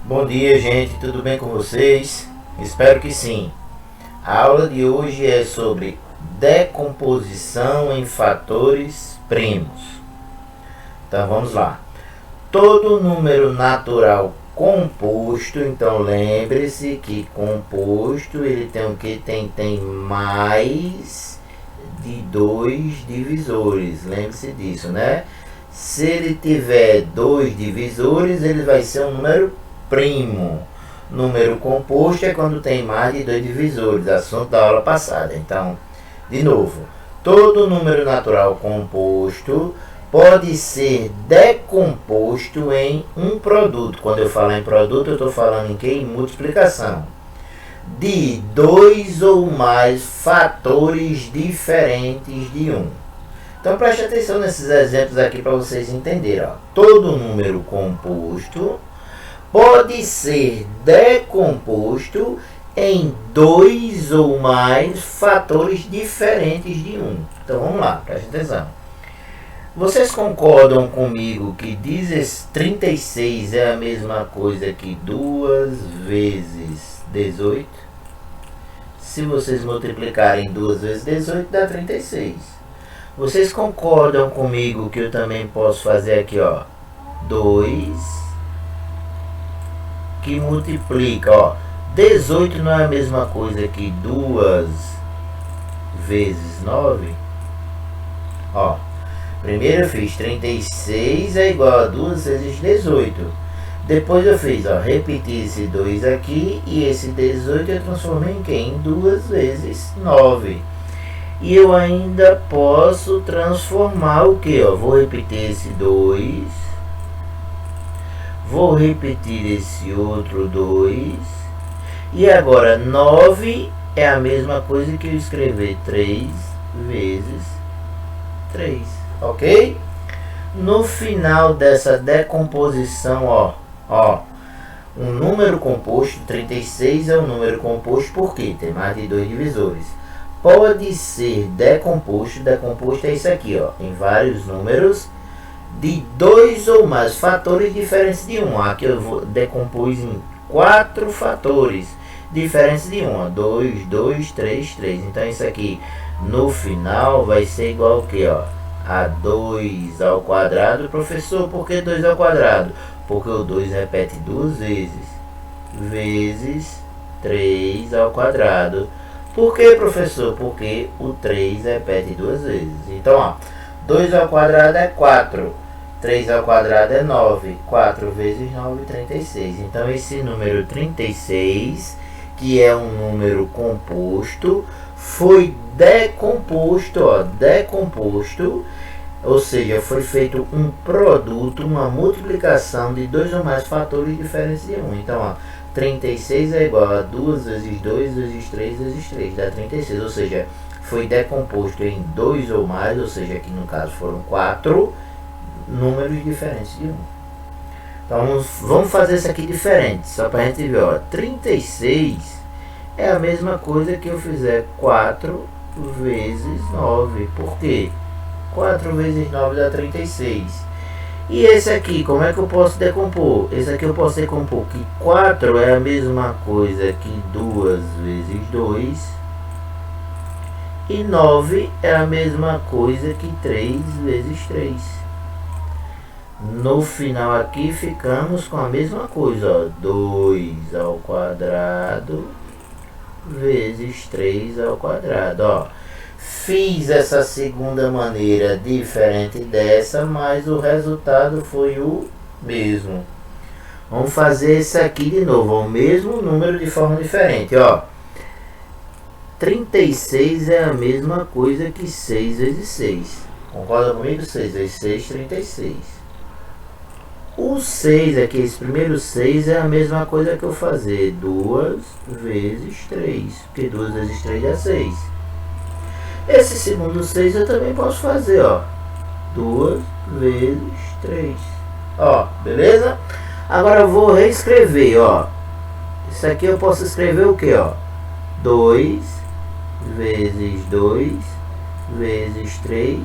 Bom dia, gente, tudo bem com vocês? Espero que sim. A aula de hoje é sobre decomposição em fatores primos. Então vamos lá. Todo número natural composto, então lembre-se que composto ele tem o que? Tem mais de 2 divisores, lembre-se disso, né? Se ele tiver 2 divisores, ele vai ser um número primo. Número composto é quando tem mais de 2 divisores, assunto da aula passada. Então, de novo, todo número natural composto pode ser decomposto em um produto. Quando eu falo em produto, eu estou falando em quê? Em multiplicação. De 2 ou mais fatores diferentes de 1. Então preste atenção nesses exemplos aqui para vocês entenderem. Todo número composto pode ser decomposto em 2 ou mais fatores diferentes de 1. Então vamos lá, preste atenção. Vocês concordam comigo que 36 é a mesma coisa que 2 vezes 18? Se vocês multiplicarem 2 vezes 18 dá 36. Vocês concordam comigo que eu também posso fazer aqui, ó, 2 que multiplica, ó, 18 não é a mesma coisa que 2 vezes 9? Ó, primeiro eu fiz 36 é igual a 2 vezes 18. Depois eu fiz, ó, repeti esse 2 aqui e esse 18 eu transformei em quem? Em 2 vezes 9. E eu ainda posso transformar o que? Vou repetir esse 2. Vou repetir esse outro 2. E agora 9 é a mesma coisa que eu escrever 3 vezes 3. Ok? No final dessa decomposição, ó, um número composto, 36 é um número composto porque tem mais de 2 divisores. Pode ser decomposto é isso aqui, ó, em vários números de 2 ou mais fatores diferentes de 1. Aqui eu vou decompus em 4 fatores diferentes de 1. 2, 2, 3, 3. Então isso aqui no final vai ser igual ao que, ó, a 2 ao quadrado. Professor, por que 2 ao quadrado? Porque o 2 repete 2 vezes 3 ao quadrado. Por que, professor? Porque o 3 repete 2 vezes. Então, ó, 2 ao quadrado é 4. 3 ao quadrado é 9. 4 vezes 9, 36. Então, esse número 36, que é um número composto, foi decomposto, ó, decomposto, ou seja, foi feito um produto, uma multiplicação de 2 ou mais fatores diferentes de 1. Então, ó, 36 é igual a 2 vezes 2 vezes 3 vezes 3, dá 36, ou seja, foi decomposto em 2 ou mais, ou seja, aqui no caso foram 4 números diferentes de 1. Então, vamos fazer isso aqui diferente, só para a gente ver, ó, 36 é a mesma coisa que eu fizer 4 vezes 9, por quê? 4 vezes 9 dá 36. E esse aqui, como é que eu posso decompor? Esse aqui eu posso decompor que 4 é a mesma coisa que 2 vezes 2. E 9 é a mesma coisa que 3 vezes 3. No final aqui ficamos com a mesma coisa, ó, 2 ao quadrado vezes 3 ao quadrado, ó. Fiz essa segunda maneira diferente dessa, mas o resultado foi o mesmo. Vamos fazer esse aqui de novo, o mesmo número de forma diferente, ó. 36 é a mesma coisa que 6 vezes 6. Concorda comigo? 6 vezes 6, 36. O 6 aqui, esse primeiro 6 é a mesma coisa que eu fazer 2 vezes 3, porque 2 vezes 3 é 6. Esse segundo 6 eu também posso fazer, ó, 2 vezes 3. Ó, beleza? Agora eu vou reescrever, ó. Isso aqui eu posso escrever o que, ó? 2 vezes 2 vezes 3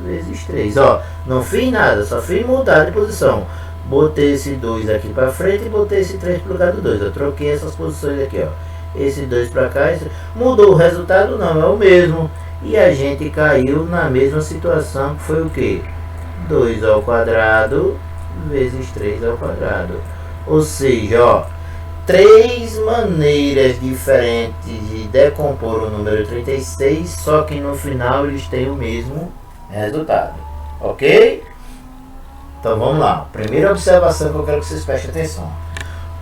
vezes 3. Ó, não fiz nada, só fiz mudar de posição. botei esse 2 aqui para frente e botei esse 3 para o lugar do 2. Eu troquei essas posições aqui, ó. Esse 2 para cá, mudou o resultado? Não, é o mesmo. E a gente caiu na mesma situação que foi o que? 2 ao quadrado vezes 3 ao quadrado. Ou seja, ó, 3 maneiras diferentes de decompor o número 36, só que no final eles têm o mesmo resultado. Ok? Então vamos lá. Primeira observação que eu quero que vocês prestem atenção.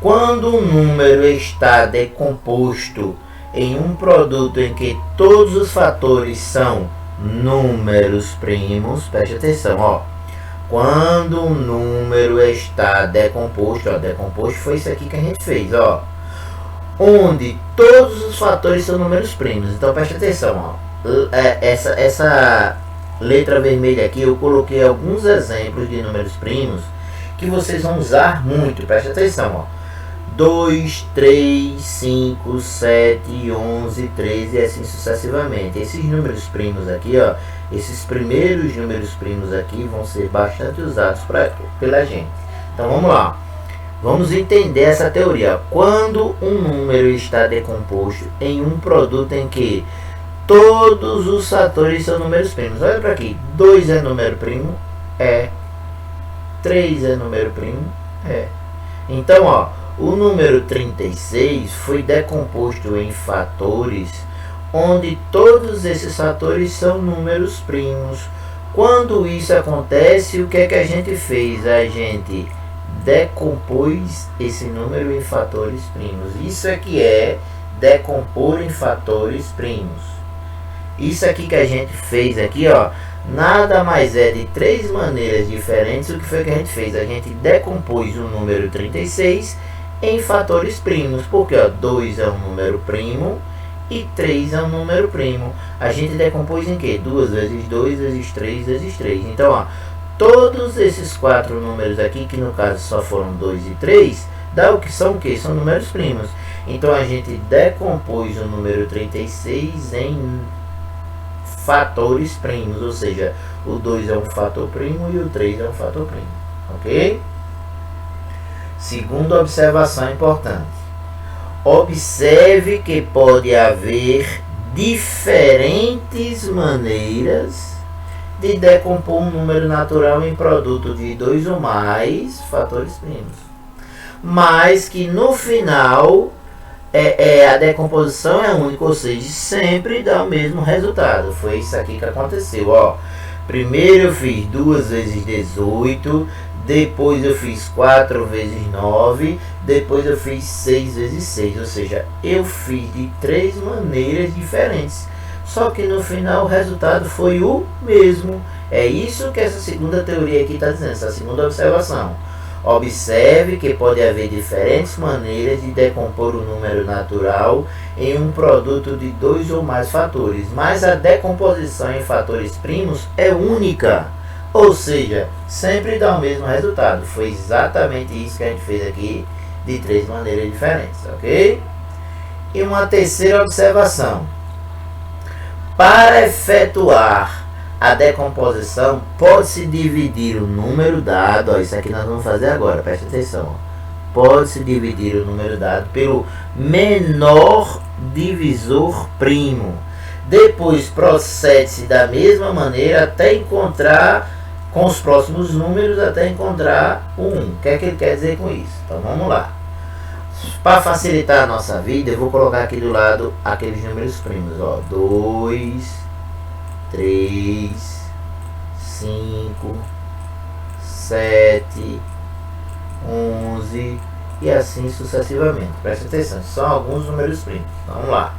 Quando um número está decomposto em um produto em que todos os fatores são números primos, preste atenção, ó. Quando um número está decomposto, ó, decomposto foi isso aqui que a gente fez, ó. Onde todos os fatores são números primos. Então preste atenção, ó. Essa letra vermelha aqui eu coloquei alguns exemplos de números primos que vocês vão usar muito. Preste atenção, ó. 2, 3, 5, 7, 11, 13 e assim sucessivamente. Esses números primos aqui, ó, esses primeiros números primos aqui vão ser bastante usados pela gente. Então vamos lá. Vamos entender essa teoria. Quando um número está decomposto em um produto em que todos os fatores são números primos. Olha para aqui. 2 é número primo? É. 3 é número primo? É. Então, ó, o número 36 foi decomposto em fatores onde todos esses fatores são números primos. Quando isso acontece, o que é que a gente fez? A gente decompôs esse número em fatores primos. Isso aqui é decompor em fatores primos. Isso aqui que a gente fez aqui, ó, nada mais é de 3 maneiras diferentes. O que foi que a gente fez? A gente decompôs o número 36 em fatores primos, porque ó, 2 é um número primo e 3 é um número primo. A gente decompôs em que? 2 vezes 2 vezes 3 vezes 3. Então, ó, todos esses 4 números aqui, que no caso só foram 2 e 3, dá o que são o que? São números primos. Então, a gente decompôs o número 36 em fatores primos, ou seja, o 2 é um fator primo e o 3 é um fator primo. Ok? Segunda observação importante. Observe que pode haver diferentes maneiras de decompor um número natural em produto de 2 ou mais fatores primos, mas que no final a decomposição é única, ou seja, sempre dá o mesmo resultado. Foi isso aqui que aconteceu, ó. Primeiro eu fiz 2 vezes 18, depois eu fiz 4 vezes 9, depois eu fiz 6 vezes 6, ou seja, eu fiz de 3 maneiras diferentes, só que no final o resultado foi o mesmo. É isso que essa segunda teoria aqui está dizendo, essa segunda observação. Observe que pode haver diferentes maneiras de decompor o número natural em um produto de 2 ou mais fatores, mas a decomposição em fatores primos é única, ou seja, sempre dá o mesmo resultado. Foi exatamente isso que a gente fez aqui, de 3 maneiras diferentes, ok? E uma terceira observação. Para efetuar a decomposição, pode-se dividir o número dado, ó, isso aqui nós vamos fazer agora, preste atenção. Pode-se dividir o número dado pelo menor divisor primo. Depois procede-se da mesma maneira até encontrar, com os próximos números, até encontrar o 1. O que é que ele quer dizer com isso? Então vamos lá. Para facilitar a nossa vida, eu vou colocar aqui do lado aqueles números primos, ó, 2, 3, 5, 7, 11 e assim sucessivamente. Preste atenção, são alguns números primos. Vamos lá.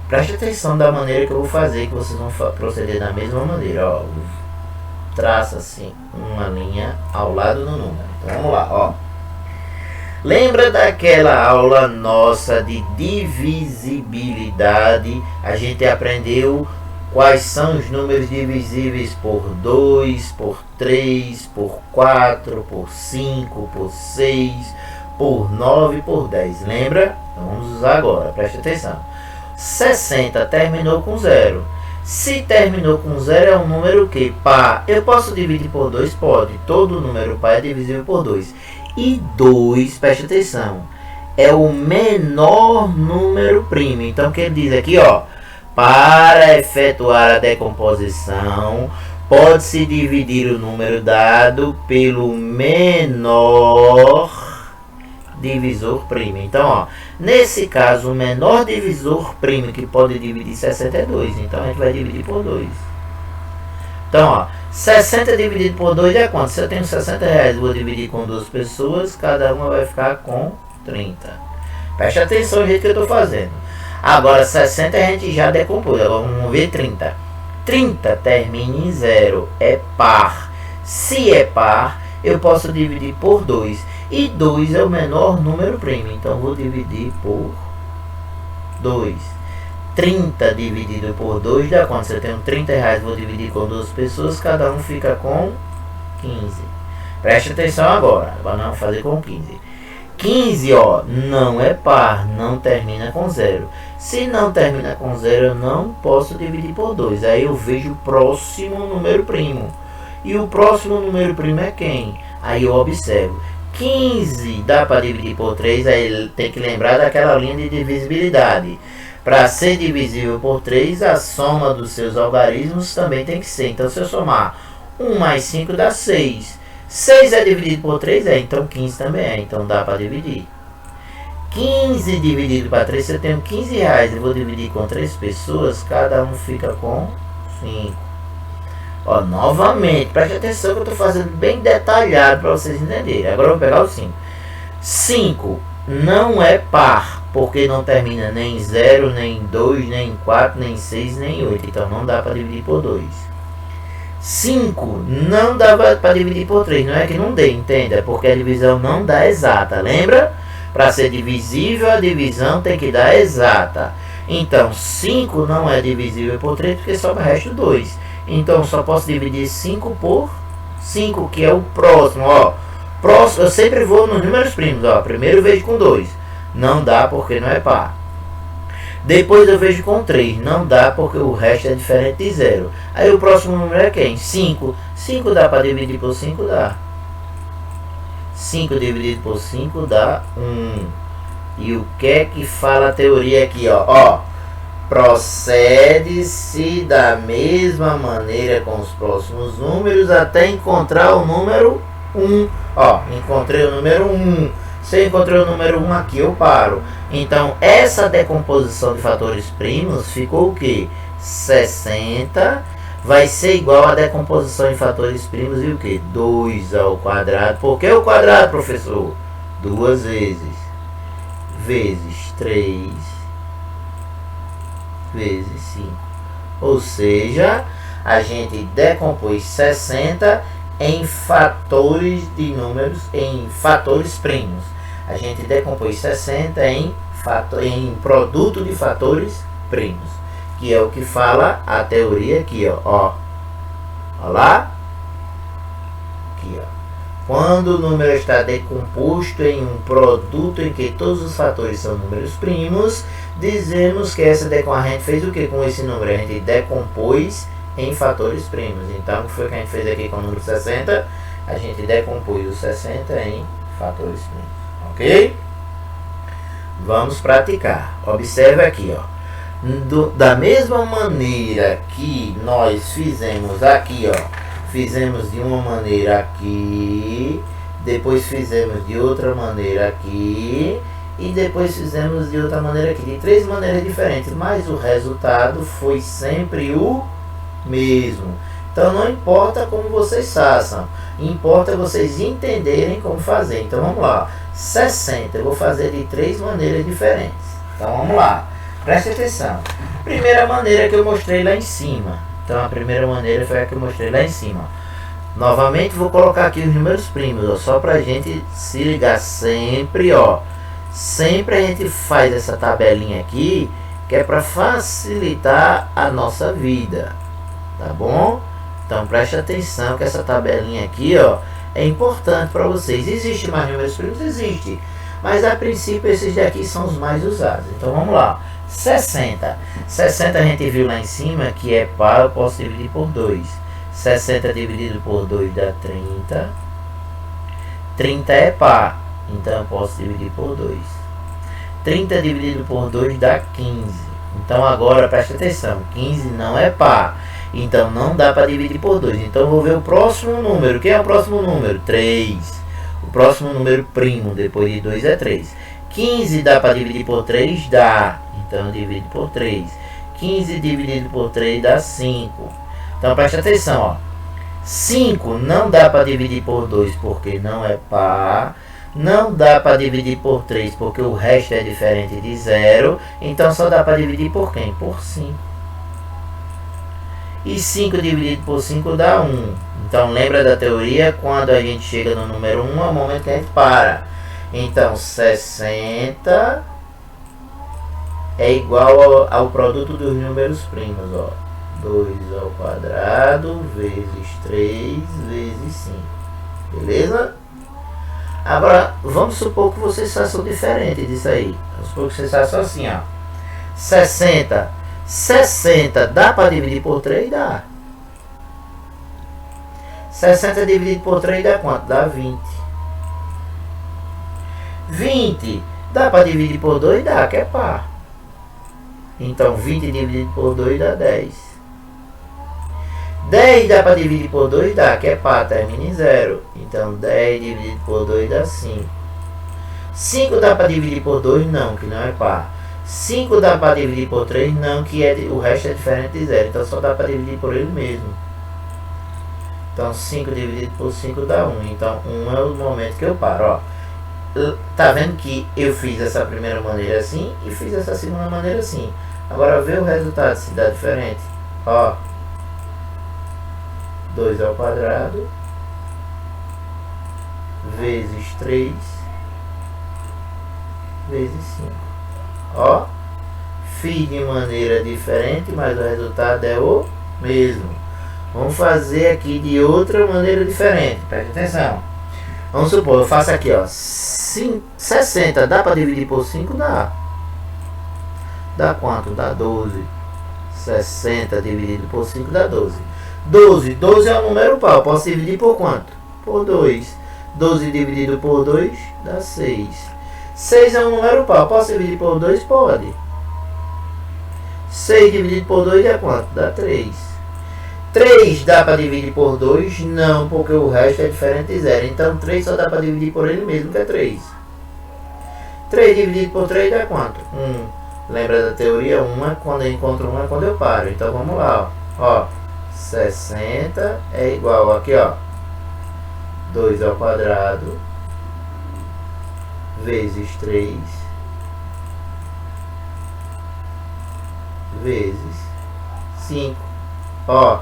Preste atenção da maneira que eu vou fazer, que vocês vão proceder da mesma maneira. Ó, traça assim uma linha ao lado do número. Então vamos lá, ó. Lembra daquela aula nossa de divisibilidade? A gente aprendeu quais são os números divisíveis por 2, por 3, por 4, por 5, por 6, por 9 e por 10. Lembra? Então vamos usar agora, preste atenção. 60 terminou com 0. Se terminou com 0 é um número que par. Eu posso dividir por 2? Pode. Todo número par é divisível por 2. E 2, preste atenção, é o menor número primo. Então, o que ele diz aqui, ó, para efetuar a decomposição, pode-se dividir o número dado pelo menor divisor primo. Então, ó, nesse caso, o menor divisor primo que pode dividir 60 é 2. Então, a gente vai dividir por 2. Então, ó, 60 dividido por 2 é quanto? Se eu tenho 60 reais, vou dividir com 2 pessoas, cada uma vai ficar com 30. Preste atenção no jeito que eu estou fazendo. Agora, 60 a gente já decompôs. Agora, vamos ver 30. 30 termina em 0. É par. Se é par, eu posso dividir por 2. E 2 é o menor número primo. Então, vou dividir por 2. 30 dividido por 2 dá quanto? Se eu tenho 30 reais, vou dividir com 2 pessoas, cada um fica com 15. Preste atenção agora, não fazer com 15. 15, ó, não é par, não termina com 0. Se não termina com 0, eu não posso dividir por 2. Aí eu vejo o próximo número primo. E o próximo número primo é quem? Aí eu observo. 15 dá para dividir por 3, aí tem que lembrar daquela linha de divisibilidade. Para ser divisível por 3, a soma dos seus algarismos também tem que ser. Então, se eu somar 1 mais 5 dá 6. 6 é dividido por 3? É, então 15 também é. Então, dá para dividir. 15 dividido para 3, se eu tenho 15 reais e vou dividir com 3 pessoas, cada um fica com 5. Ó, novamente, preste atenção que eu estou fazendo bem detalhado para vocês entenderem. Agora eu vou pegar o 5. 5 não é par, porque não termina nem em 0, nem em 2, nem em 4, nem em 6, nem em 8. Então não dá para dividir por 2. 5 não dá para dividir por 3. Não é que não dê, entenda? Porque a divisão não dá exata. Lembra? Para ser divisível, a divisão tem que dar exata. Então 5 não é divisível por 3, porque sobra o resto 2. Então só posso dividir 5 por 5, que é o próximo. Ó, próximo, eu sempre vou nos números primos. Ó, primeiro eu vejo com 2. Não dá porque não é par. Depois eu vejo com 3. Não dá porque o resto é diferente de 0. Aí o próximo número é quem? 5. 5 dá para dividir por 5? Dá. 5 dividido por 5 dá 1. E o que é que fala a teoria aqui? Ó, procede-se da mesma maneira com os próximos números até encontrar o número 1. Ó, encontrei o número 1. Se eu encontrei o número 1 aqui, eu paro. Então, essa decomposição de fatores primos ficou o quê? 60 vai ser igual a decomposição em fatores primos e o quê? 2 ao quadrado. Por que o quadrado, professor? 2 vezes. Vezes 3 vezes 5. Ou seja, a gente decompôs 60 em fatores de números, em fatores primos. A gente decompôs 60 em produto de fatores primos, que é o que fala a teoria aqui, ó lá, aqui, ó. Quando o número está decomposto em um produto em que todos os fatores são números primos, dizemos que essa a gente fez o que com esse número? A gente decompôs em fatores primos. Então, o que foi que a gente fez aqui com o número 60? A gente decompôs o 60 em fatores primos. Ok? Vamos praticar. Observe aqui, ó. Da mesma maneira que nós fizemos aqui, ó. Fizemos de uma maneira aqui, depois fizemos de outra maneira aqui, e depois fizemos de outra maneira aqui. De 3 maneiras diferentes, mas o resultado foi sempre o mesmo. Então não importa como vocês façam, importa vocês entenderem como fazer. Então vamos lá, 60 eu vou fazer de 3 maneiras diferentes. Então vamos lá, preste atenção. Primeira maneira que eu mostrei lá em cima. Então a primeira maneira foi a que eu mostrei lá em cima. Novamente vou colocar aqui os números primos, ó, só pra gente se ligar sempre, ó. Sempre a gente faz essa tabelinha aqui, que é para facilitar a nossa vida, tá bom? Então preste atenção que essa tabelinha aqui, ó, é importante para vocês. Existe mais números primos? Existe. Mas a princípio esses daqui são os mais usados. Então vamos lá. 60. 60 a gente viu lá em cima que é par, eu posso dividir por 2. 60 dividido por 2 dá 30. 30 é par, então eu posso dividir por 2. 30 dividido por 2 dá 15. Então agora presta atenção, 15 não é par, então não dá para dividir por 2. Então eu vou ver o próximo número. Quem é o próximo número? 3. O próximo número primo depois de 2 é 3. 15 dá para dividir por 3? Dá. Então eu divido por 3. 15 dividido por 3 dá 5. Então presta atenção, ó. 5 não dá para dividir por 2 porque não é par. Não dá para dividir por 3 porque o resto é diferente de 0. Então só dá para dividir por quem? Por 5. E 5 dividido por 5 dá 1. Então lembra da teoria? Quando a gente chega no número 1 é o momento que a gente para. Então 60 é igual ao produto dos números primos. Ó. 2 ao quadrado vezes 3 vezes 5. Beleza? Agora, vamos supor que vocês façam diferente disso aí. Vamos supor que vocês façam assim, ó. 60. 60 dá para dividir por 3? Dá. 60 dividido por 3 dá quanto? Dá 20. 20 dá para dividir por 2? Dá, que é par. Então, 20 dividido por 2 dá 10. 10 dá para dividir por 2? Dá, que é par, termina em 0. Então 10 dividido por 2 dá 5. 5 dá para dividir por 2? Não, que não é par. 5 dá para dividir por 3? Não, que o resto é diferente de 0. Então só dá para dividir por ele mesmo. Então 5 dividido por 5 dá 1. Então 1 é o momento que eu paro. Ó. Tá vendo que eu fiz essa primeira maneira assim e fiz essa segunda maneira assim. Agora vê o resultado se dá diferente. Ó. 2 ao quadrado vezes 3 vezes 5. Ó, fiz de maneira diferente, mas o resultado é o mesmo. Vamos fazer aqui de outra maneira diferente. Preste atenção. Vamos supor, eu faço aqui, ó. 60 dá para dividir por 5? Dá. Dá quanto? Dá 12. 60 dividido por 5 dá 12. 12 é um número par. Eu posso dividir por quanto? Por 2. 12 dividido por 2 dá 6. 6 é um número par. Eu posso dividir por 2? Pode. 6 dividido por 2 é quanto? Dá 3. 3 dá para dividir por 2? Não, porque o resto é diferente de 0. Então 3 só dá para dividir por ele mesmo, que é 3. 3 dividido por 3 dá quanto? 1. Lembra da teoria? 1 é quando eu encontro 1 é quando eu paro. Então vamos lá. Ó. 60 é igual aqui, ó, 2 ao quadrado vezes 3 vezes 5. Ó,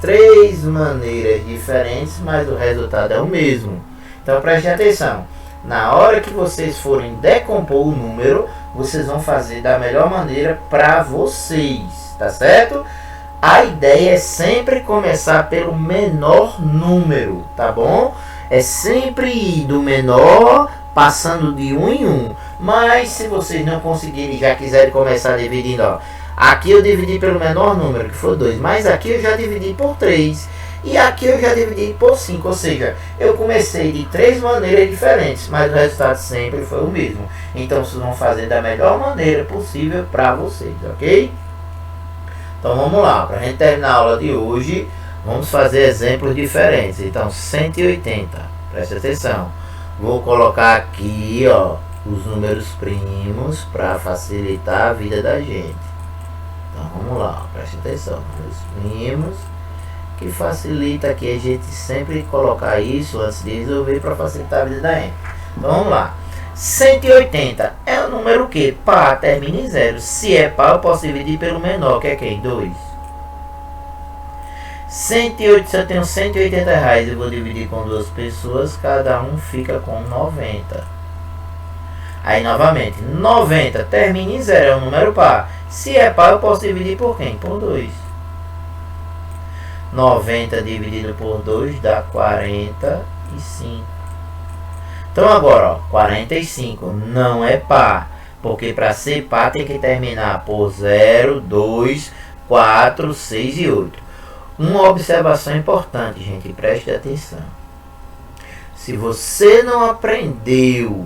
3 maneiras diferentes, mas o resultado é o mesmo. Então preste atenção. Na hora que vocês forem decompor o número, vocês vão fazer da melhor maneira para vocês, tá certo? A ideia é sempre começar pelo menor número, tá bom? É sempre ir do menor, passando de 1 em 1. Mas se vocês não conseguirem, já quiserem começar dividindo, ó. Aqui eu dividi pelo menor número, que foi 2. Mas aqui eu já dividi por 3. E aqui eu já dividi por 5. Ou seja, eu comecei de 3 maneiras diferentes, mas o resultado sempre foi o mesmo. Então vocês vão fazer da melhor maneira possível para vocês, ok? Então vamos lá, para a gente terminar a aula de hoje, vamos fazer exemplos diferentes. Então 180, preste atenção. Vou colocar aqui, ó, os números primos para facilitar a vida da gente. Então vamos lá, preste atenção. Números primos, que facilita aqui a gente sempre colocar isso antes de resolver para facilitar a vida da gente. Então vamos lá. 180 é o número que? Par, termina em 0. Se é par, eu posso dividir pelo menor, que é quem? 2. 108, se eu tenho 180 reais, eu vou dividir com 2 pessoas, cada um fica com 90. Aí novamente, 90 termina em 0, é um número par. Se é par, eu posso dividir por quem? Por 2. 90 dividido por 2 dá 45. Então agora, ó, 45 não é par. Porque para ser par tem que terminar por 0, 2, 4, 6 e 8. Uma observação importante, gente, preste atenção. Se você não aprendeu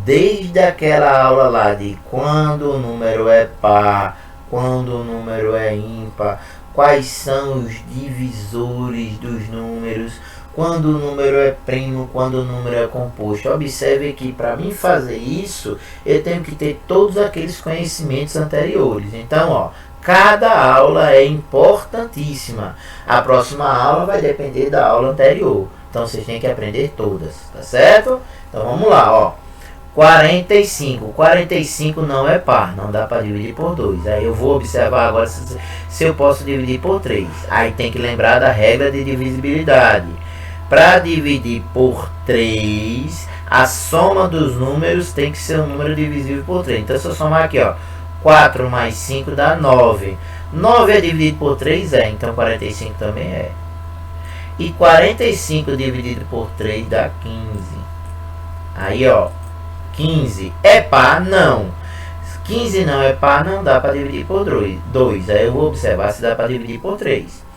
desde aquela aula lá de quando o número é par, quando o número é ímpar, quais são os divisores dos números, quando o número é primo, quando o número é composto. Observe que para mim fazer isso, eu tenho que ter todos aqueles conhecimentos anteriores. Então, ó, cada aula é importantíssima. A próxima aula vai depender da aula anterior. Então, vocês têm que aprender todas, tá certo? Então, vamos lá, ó. 45. 45 não é par, não dá para dividir por 2. Aí eu vou observar agora se eu posso dividir por 3. Aí tem que lembrar da regra de divisibilidade. Para dividir por 3, a soma dos números tem que ser um número divisível por 3. Então, se eu somar aqui, ó, 4 mais 5 dá 9. 9 é dividido por 3? É, então 45 também é. E 45 dividido por 3 dá 15. Aí, ó, 15 é par? Não. 15 não é par, não dá para dividir por 2. Aí eu vou observar se dá para dividir por 3.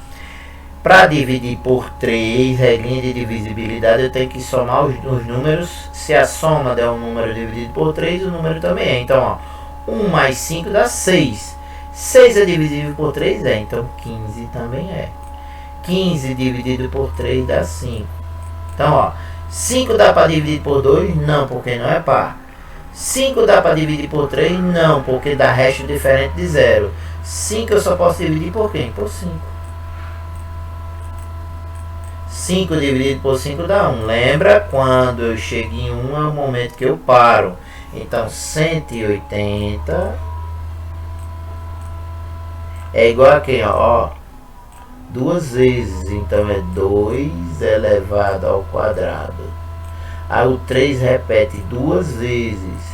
Para dividir por 3, regrinha de divisibilidade, eu tenho que somar os números. Se a soma der um número dividido por 3, o número também é. Então, ó, 1 mais 5 dá 6. 6 é divisível por 3? É. Então, 15 também é. 15 dividido por 3 dá 5. Então, ó, 5 dá para dividir por 2? Não, porque não é par. 5 dá para dividir por 3? Não, porque dá resto diferente de 0. 5 eu só posso dividir por quem? Por 5. 5 dividido por 5 dá 1. Lembra, quando eu chego em 1 é o momento que eu paro. Então, 180 é igual a quem? Ó, 2 vezes. Então, é 2 elevado ao quadrado. Aí, o 3 repete 2 vezes.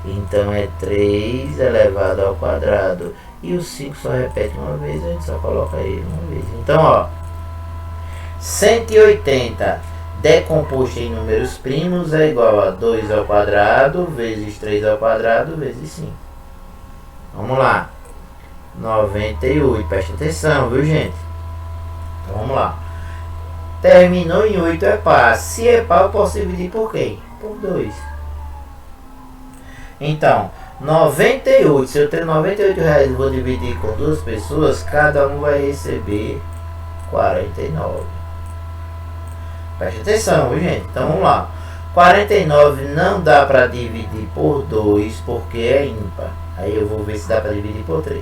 Então, é 3 elevado ao quadrado. E o 5 só repete uma vez. A gente só coloca ele uma vez. Então, ó, 180 decomposto em números primos é igual a 2 ao quadrado vezes 3 ao quadrado vezes 5. Vamos lá. 98. Presta atenção, viu, gente? Então vamos lá. Terminou em 8 é par. Se é par, eu posso dividir por quem? Por 2. Então, 98. Se eu tenho 98 reais e vou dividir com 2 pessoas, cada um vai receber 49. Preste atenção, viu, gente? Então vamos lá. 49 não dá para dividir por 2 porque é ímpar. Aí eu vou ver se dá para dividir por 3.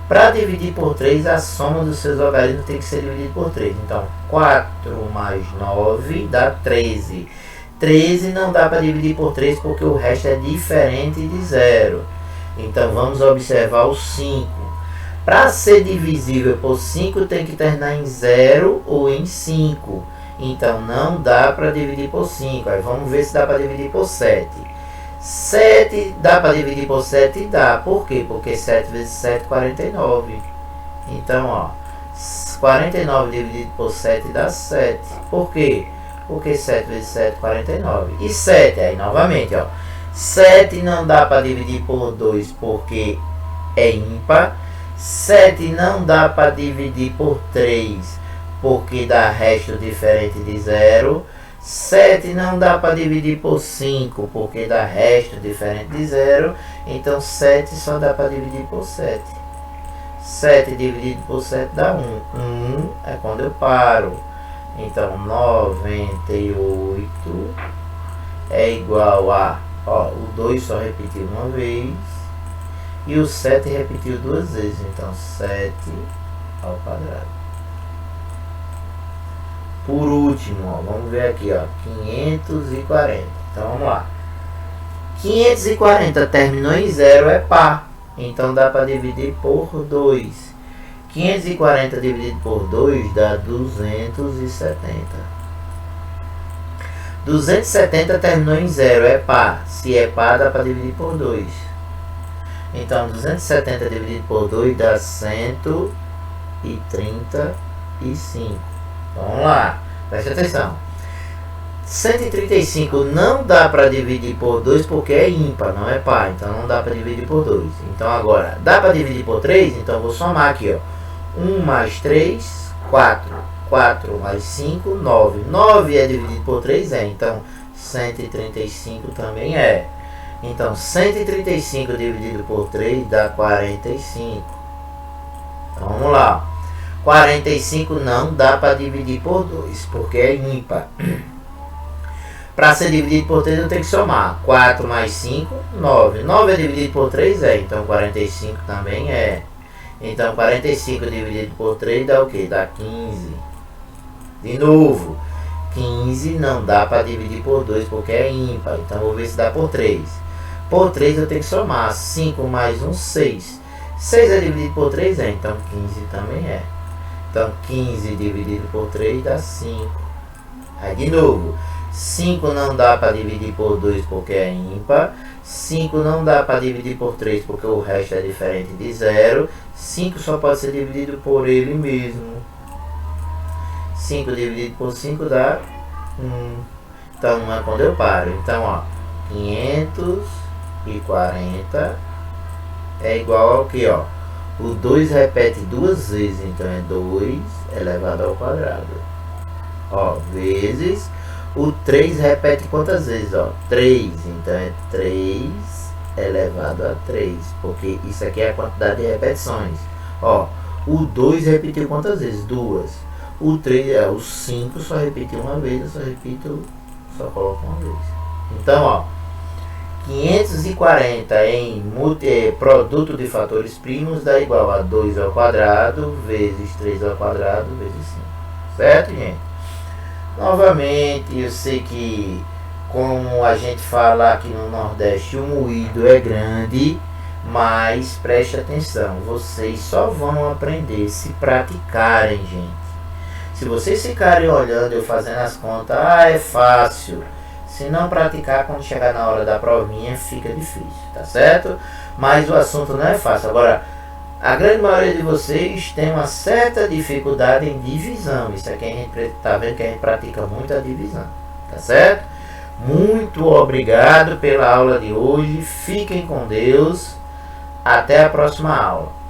Para dividir por 3, a soma dos seus logaritmos tem que ser dividida por 3. Então, 4 mais 9 dá 13. 13 não dá para dividir por 3 porque o resto é diferente de 0. Então, vamos observar o 5. Para ser divisível por 5, tem que terminar em 0 ou em 5. Então, não dá para dividir por 5. Aí, vamos ver se dá para dividir por 7. 7 dá para dividir por 7? Dá. Por quê? Porque 7 vezes 7 é 49. Então, ó, 49 dividido por 7 dá 7. Por quê? Porque 7 vezes 7 é 49. E 7, aí novamente, ó, 7 não dá para dividir por 2 porque é ímpar. 7 não dá para dividir por 3 porque dá resto diferente de 0. 7 não dá para dividir por 5 porque dá resto diferente de 0. Então 7 só dá para dividir por 7. 7 dividido por 7 dá 1. 1 é quando eu paro. Então 98 é igual a, ó, o 2 só repetiu uma vez e o 7 repetiu 2 vezes. Então 7 ao quadrado. Por último, ó, vamos ver aqui, ó, 540. Então vamos lá. 540 terminou em 0 é par. Então dá para dividir por 2. 540 dividido por 2 dá 270. 270 terminou em 0 é par. Se é par, dá para dividir por 2. Então 270 dividido por 2 dá 135. Vamos lá, preste atenção. 135 não dá para dividir por 2 porque é ímpar, não é par. Então não dá para dividir por 2. Então agora, dá para dividir por 3? Então vou somar aqui, ó. 1 mais 3, 4. 4 mais 5, 9. 9 é dividido por 3? É. Então 135 também é. Então 135 dividido por 3 dá 45. Então vamos lá. 45 não dá para dividir por 2 porque é ímpar. Para ser dividido por 3 eu tenho que somar. 4 mais 5, 9. 9 é dividido por 3? É. Então 45 também é. Então 45 dividido por 3 dá o que? Dá 15. De novo. 15 não dá para dividir por 2 porque é ímpar. Então vou ver se dá por 3. Por 3 eu tenho que somar. 5 mais 1, 6. 6 é dividido por 3? É. Então 15 também é. Então 15 dividido por 3 dá 5. Aí de novo. 5 não dá para dividir por 2 porque é ímpar. 5 não dá para dividir por 3 porque o resto é diferente de 0. 5 só pode ser dividido por ele mesmo. 5 dividido por 5 dá 1. Então 1 é quando eu paro. Então, ó, 540 é igual ao que, ó? O 2 repete duas vezes, então é 2 elevado ao quadrado. Ó, vezes o 3 repete quantas vezes, ó? 3, então é 3 elevado a 3, porque isso aqui é a quantidade de repetições. Ó, o 2 repetiu quantas vezes? 2. O 3, o 5 só repetiu uma vez, eu só repito, só coloco uma vez. Então, ó, 540 em produto de fatores primos dá igual a 2 ao quadrado vezes 3 ao quadrado vezes 5. Certo, gente? Novamente, eu sei que, como a gente fala aqui no Nordeste, o moído é grande, mas preste atenção, vocês só vão aprender se praticarem, gente. Se vocês ficarem olhando, eu fazendo as contas, é fácil. Se não praticar, quando chegar na hora da provinha, fica difícil, tá certo? Mas o assunto não é fácil. Agora, a grande maioria de vocês tem uma certa dificuldade em divisão. Isso aqui a gente tá vendo que a gente pratica muito a divisão, tá certo? Muito obrigado pela aula de hoje. Fiquem com Deus. Até a próxima aula.